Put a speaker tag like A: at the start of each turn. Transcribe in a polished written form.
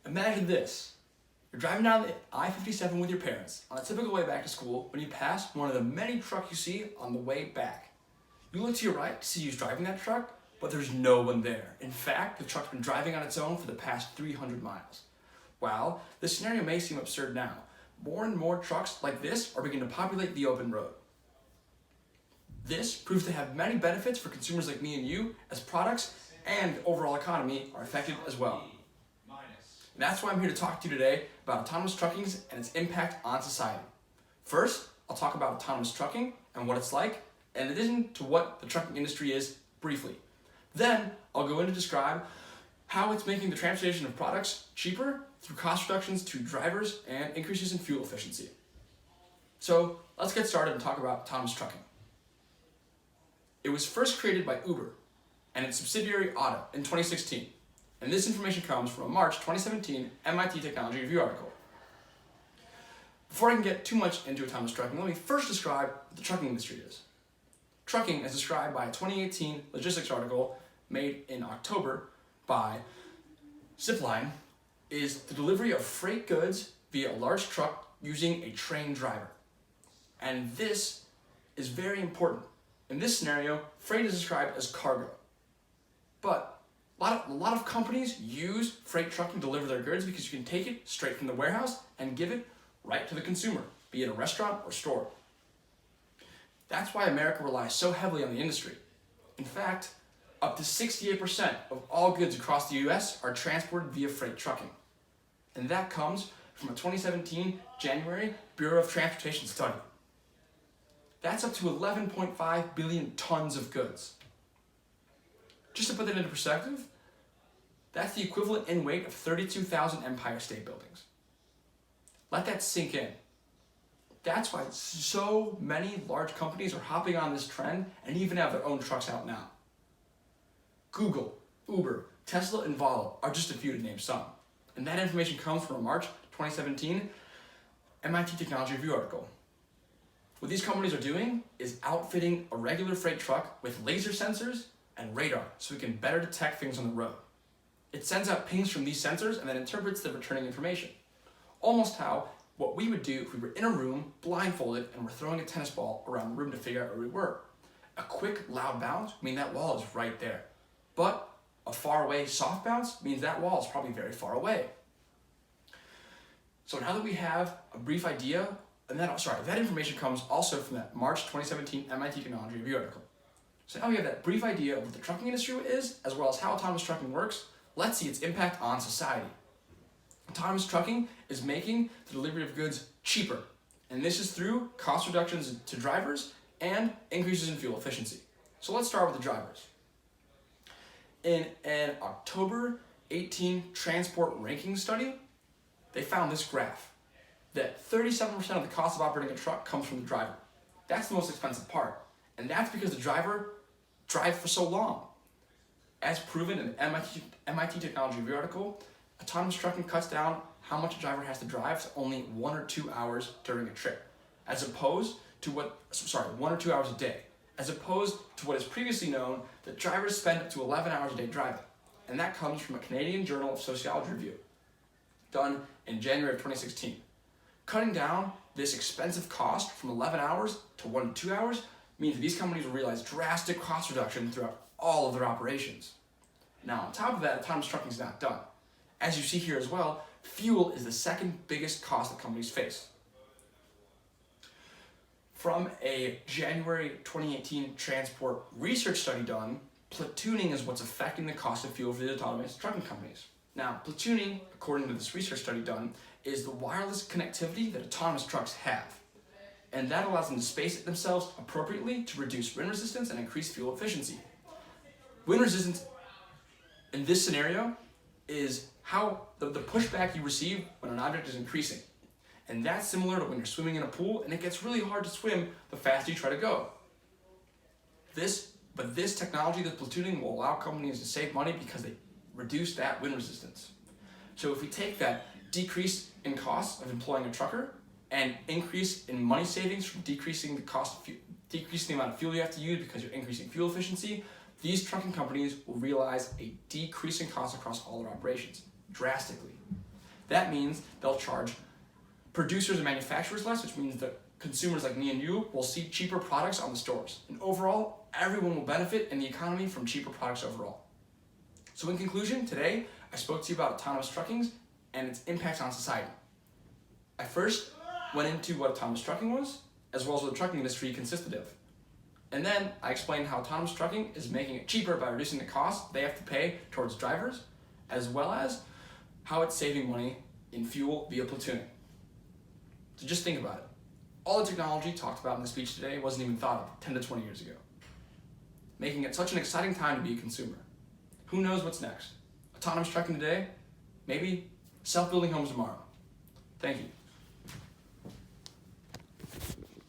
A: Imagine this. You're driving down the I-57 with your parents on a typical way back to school when you pass one of the many trucks you see on the way back. You look to your right to see who's driving that truck, but there's no one there. In fact, the truck's been driving on its own for the past 300 miles. While this scenario may seem absurd now, more and more trucks like this are beginning to populate the open road. This proves to have many benefits for consumers like me and you, as products and the overall economy are affected as well. And that's why I'm here to talk to you today about autonomous trucking and its impact on society. First, I'll talk about autonomous trucking and what it's like, in addition to what the trucking industry is briefly. Then, I'll go in to describe how it's making the transportation of products cheaper through cost reductions to drivers and increases in fuel efficiency. So, let's get started and talk about autonomous trucking. It was first created by Uber and its subsidiary Auto in 2016. And this information comes from a March 2017 MIT Technology Review article. Before I can get too much into autonomous trucking, let me first describe what the trucking industry is. Trucking, as described by a 2018 logistics article made in October by Zipline, is the delivery of freight goods via a large truck using a trained driver. And this is very important. In this scenario, freight is described as cargo. But a lot of companies use freight trucking to deliver their goods because you can take it straight from the warehouse and give it right to the consumer, be it a restaurant or store. That's why America relies so heavily on the industry. In fact, up to 68% of all goods across the US are transported via freight trucking. And that comes from a 2017 January Bureau of Transportation study. That's up to 11.5 billion tons of goods. Just to put that into perspective, that's the equivalent in weight of 32,000 Empire State Buildings. Let that sink in. That's why so many large companies are hopping on this trend and even have their own trucks out now. Google, Uber, Tesla, and Volvo are just a few to name some. And that information comes from a March 2017 MIT Technology Review article. What these companies are doing is outfitting a regular freight truck with laser sensors and radar so we can better detect things on the road. It sends out pings from these sensors and then interprets the returning information. Almost how what we would do if we were in a room, blindfolded, and we're throwing a tennis ball around the room to figure out where we were. A quick, loud bounce means that wall is right there. But a far away, soft bounce means that wall is probably very far away. So now that we have a brief idea, that information comes also from that March 2017 MIT Technology Review article. So now we have that brief idea of what the trucking industry is, as well as how autonomous trucking works. Let's see its impact on society. Autonomous trucking is making the delivery of goods cheaper, and this is through cost reductions to drivers and increases in fuel efficiency. So let's start with the drivers. In an October 18 transport ranking study, they found this graph, that 37% of the cost of operating a truck comes from the driver. That's the most expensive part, and that's because the driver drives for so long. As proven in the MIT Technology Review article, autonomous trucking cuts down how much a driver has to drive to only 1 or 2 hours during a trip, as opposed to 1 or 2 hours a day, as opposed to what is previously known that drivers spend up to 11 hours a day driving. And that comes from a Canadian Journal of Sociology review done in January of 2016. Cutting down this expensive cost from 11 hours to 1 to 2 hours means that these companies will realize drastic cost reduction throughout all of their operations. Now, on top of that, autonomous trucking is not done. As you see here as well, fuel is the second biggest cost that companies face. From a January 2018 transport research study done, platooning is what's affecting the cost of fuel for the autonomous trucking companies. Now, platooning, according to this research study done, is the wireless connectivity that autonomous trucks have. And that allows them to space themselves appropriately to reduce wind resistance and increase fuel efficiency. Wind resistance in this scenario is how the pushback you receive when an object is increasing. And that's similar to when you're swimming in a pool and it gets really hard to swim the faster you try to go. But this technology, this platooning, will allow companies to save money because they reduce that wind resistance. So if we take that decrease in cost of employing a trucker and increase in money savings from decreasing the amount of fuel you have to use because you're increasing fuel efficiency, these trucking companies will realize a decrease in cost across all their operations, drastically. That means they'll charge producers and manufacturers less, which means that consumers like me and you will see cheaper products on the stores. And overall, everyone will benefit in the economy from cheaper products overall. So in conclusion, today I spoke to you about autonomous trucking and its impacts on society. I first went into what autonomous trucking was, as well as what the trucking industry consisted of. And then I explained how autonomous trucking is making it cheaper by reducing the cost they have to pay towards drivers, as well as how it's saving money in fuel via platooning. So just think about it. All the technology talked about in the speech today wasn't even thought of 10 to 20 years ago, making it such an exciting time to be a consumer. Who knows what's next? Autonomous trucking today, maybe self-building homes tomorrow. Thank you.